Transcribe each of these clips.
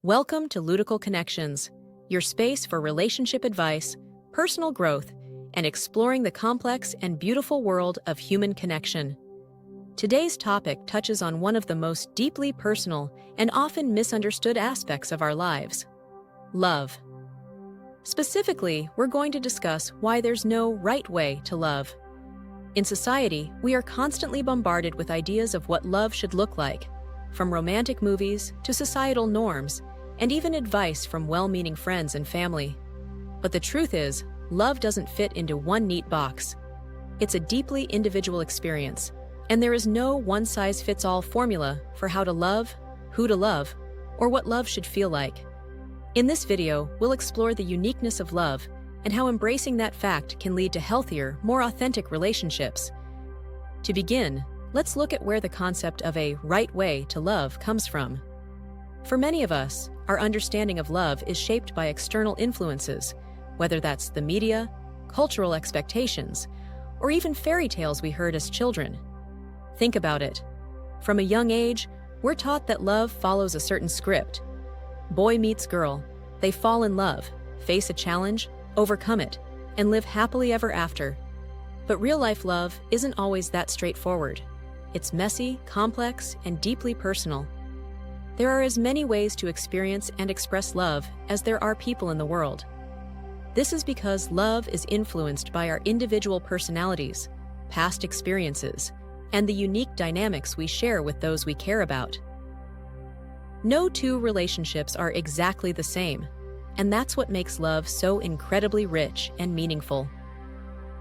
Welcome to Ludical Connections, your space for relationship advice, personal growth, and exploring the complex and beautiful world of human connection. Today's topic touches on one of the most deeply personal and often misunderstood aspects of our lives: love. Specifically, we're going to discuss why there's no right way to love. In society, we are constantly bombarded with ideas of what love should look like, from romantic movies to societal norms, and even advice from well-meaning friends and family. But the truth is, love doesn't fit into one neat box. It's a deeply individual experience, and there is no one-size-fits-all formula for how to love, who to love, or what love should feel like. In this video, we'll explore the uniqueness of love and how embracing that fact can lead to healthier, more authentic relationships. To begin, let's look at where the concept of a right way to love comes from. For many of us, our understanding of love is shaped by external influences, whether that's the media, cultural expectations, or even fairy tales we heard as children. Think about it. From a young age, we're taught that love follows a certain script. Boy meets girl, they fall in love, face a challenge, overcome it, and live happily ever after. But real-life love isn't always that straightforward. It's messy, complex, and deeply personal. There are as many ways to experience and express love as there are people in the world. This is because love is influenced by our individual personalities, past experiences, and the unique dynamics we share with those we care about. No two relationships are exactly the same, and that's what makes love so incredibly rich and meaningful.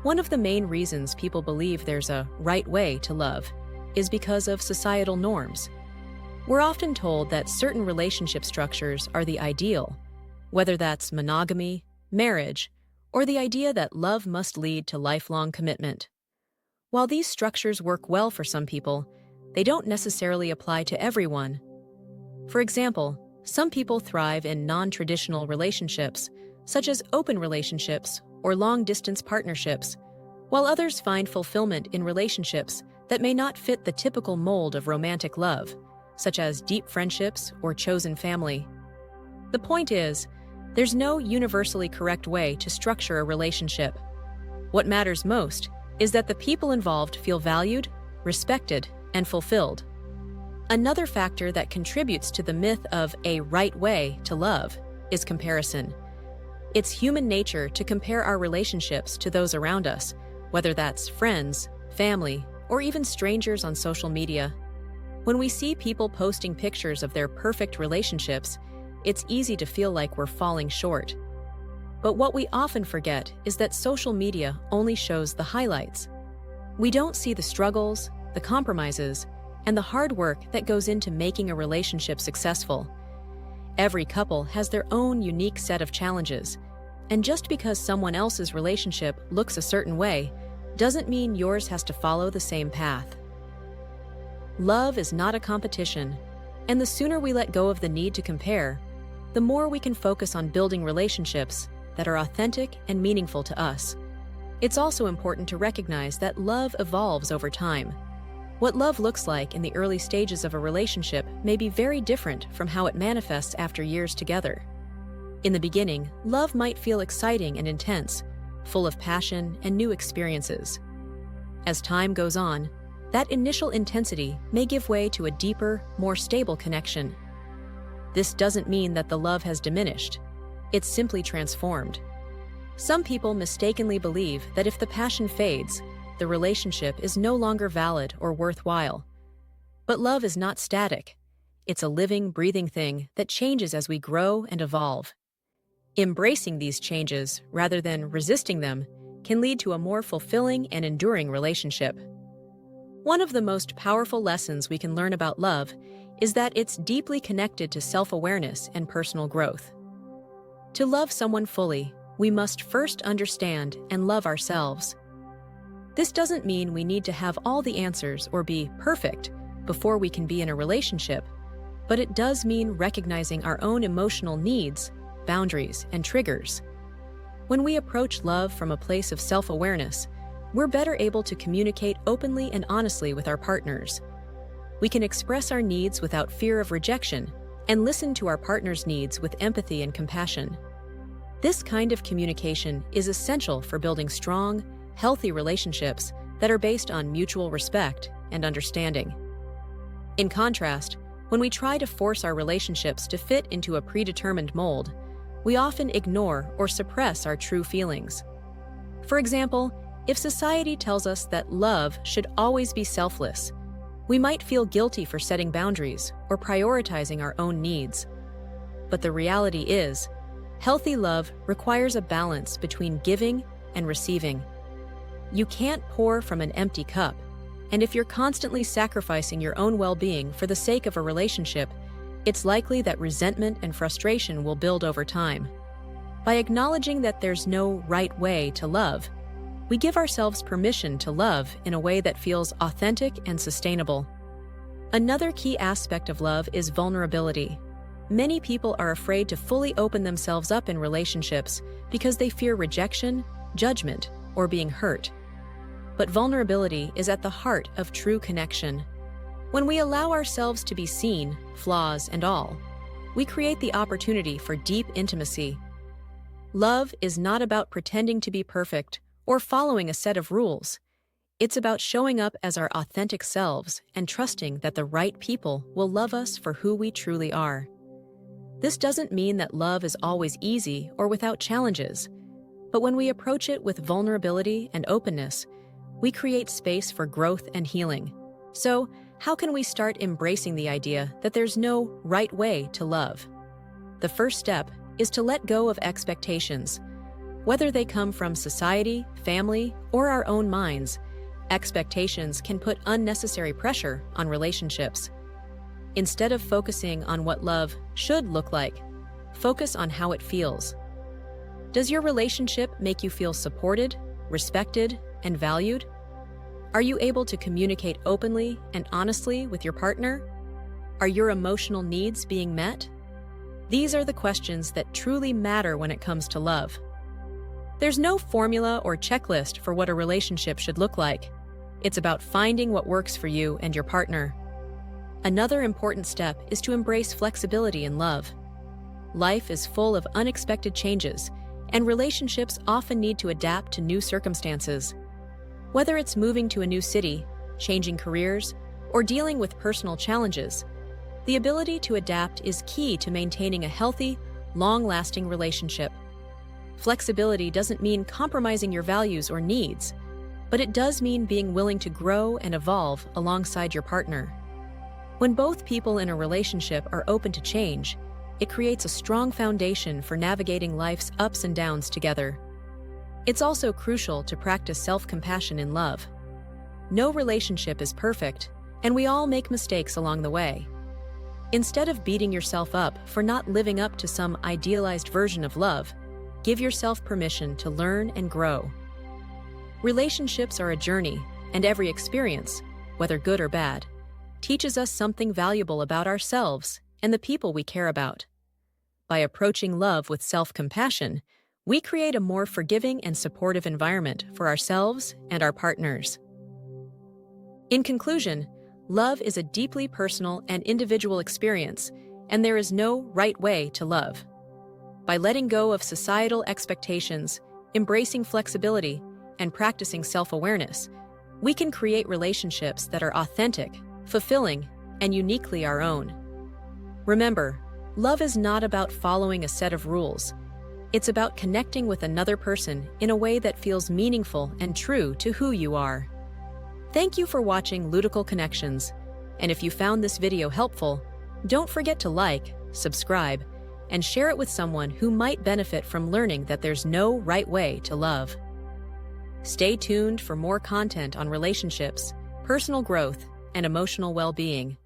One of the main reasons people believe there's a right way to love is because of societal norms. We're often told that certain relationship structures are the ideal, whether that's monogamy, marriage, or the idea that love must lead to lifelong commitment. While these structures work well for some people, they don't necessarily apply to everyone. For example, some people thrive in non-traditional relationships, such as open relationships or long-distance partnerships, while others find fulfillment in relationships that may not fit the typical mold of romantic love, such as deep friendships or chosen family. The point is, there's no universally correct way to structure a relationship. What matters most is that the people involved feel valued, respected, and fulfilled. Another factor that contributes to the myth of a right way to love is comparison. It's human nature to compare our relationships to those around us, whether that's friends, family, or even strangers on social media. When we see people posting pictures of their perfect relationships, it's easy to feel like we're falling short. But what we often forget is that social media only shows the highlights. We don't see the struggles, the compromises, and the hard work that goes into making a relationship successful. Every couple has their own unique set of challenges, and just because someone else's relationship looks a certain way, doesn't mean yours has to follow the same path. Love is not a competition, and the sooner we let go of the need to compare, the more we can focus on building relationships that are authentic and meaningful to us. It's also important to recognize that love evolves over time. What love looks like in the early stages of a relationship may be very different from how it manifests after years together. In the beginning, love might feel exciting and intense, full of passion and new experiences. As time goes on, that initial intensity may give way to a deeper, more stable connection. This doesn't mean that the love has diminished. It's simply transformed. Some people mistakenly believe that if the passion fades, the relationship is no longer valid or worthwhile. But love is not static. It's a living, breathing thing that changes as we grow and evolve. Embracing these changes, rather than resisting them, can lead to a more fulfilling and enduring relationship. One of the most powerful lessons we can learn about love is that it's deeply connected to self-awareness and personal growth. To love someone fully, we must first understand and love ourselves. This doesn't mean we need to have all the answers or be perfect before we can be in a relationship, but it does mean recognizing our own emotional needs, boundaries, and triggers. When we approach love from a place of self-awareness, we're better able to communicate openly and honestly with our partners. We can express our needs without fear of rejection and listen to our partner's needs with empathy and compassion. This kind of communication is essential for building strong, healthy relationships that are based on mutual respect and understanding. In contrast, when we try to force our relationships to fit into a predetermined mold, we often ignore or suppress our true feelings. For example, if society tells us that love should always be selfless, we might feel guilty for setting boundaries or prioritizing our own needs. But the reality is, healthy love requires a balance between giving and receiving. You can't pour from an empty cup, and if you're constantly sacrificing your own well-being for the sake of a relationship, it's likely that resentment and frustration will build over time. By acknowledging that there's no right way to love, we give ourselves permission to love in a way that feels authentic and sustainable. Another key aspect of love is vulnerability. Many people are afraid to fully open themselves up in relationships because they fear rejection, judgment, or being hurt. But vulnerability is at the heart of true connection. When we allow ourselves to be seen, flaws and all, we create the opportunity for deep intimacy. Love is not about pretending to be perfect or following a set of rules. It's about showing up as our authentic selves and trusting that the right people will love us for who we truly are. This doesn't mean that love is always easy or without challenges, but when we approach it with vulnerability and openness, we create space for growth and healing. So, how can we start embracing the idea that there's no right way to love? The first step is to let go of expectations. Whether they come from society, family, or our own minds, expectations can put unnecessary pressure on relationships. Instead of focusing on what love should look like, focus on how it feels. Does your relationship make you feel supported, respected, and valued? Are you able to communicate openly and honestly with your partner? Are your emotional needs being met? These are the questions that truly matter when it comes to love. There's no formula or checklist for what a relationship should look like. It's about finding what works for you and your partner. Another important step is to embrace flexibility in love. Life is full of unexpected changes, and relationships often need to adapt to new circumstances. Whether it's moving to a new city, changing careers, or dealing with personal challenges, the ability to adapt is key to maintaining a healthy, long-lasting relationship. Flexibility doesn't mean compromising your values or needs, but it does mean being willing to grow and evolve alongside your partner. When both people in a relationship are open to change, it creates a strong foundation for navigating life's ups and downs together. It's also crucial to practice self-compassion in love. No relationship is perfect, and we all make mistakes along the way. Instead of beating yourself up for not living up to some idealized version of love, give yourself permission to learn and grow. Relationships are a journey, and every experience, whether good or bad, teaches us something valuable about ourselves and the people we care about. By approaching love with self-compassion, we create a more forgiving and supportive environment for ourselves and our partners. In conclusion, love is a deeply personal and individual experience, and there is no right way to love. By letting go of societal expectations, embracing flexibility, and practicing self-awareness, we can create relationships that are authentic, fulfilling, and uniquely our own. Remember, love is not about following a set of rules. It's about connecting with another person in a way that feels meaningful and true to who you are. Thank you for watching Ludical Connections, and if you found this video helpful, don't forget to like, subscribe, and share it with someone who might benefit from learning that there's no right way to love. Stay tuned for more content on relationships, personal growth, and emotional well-being.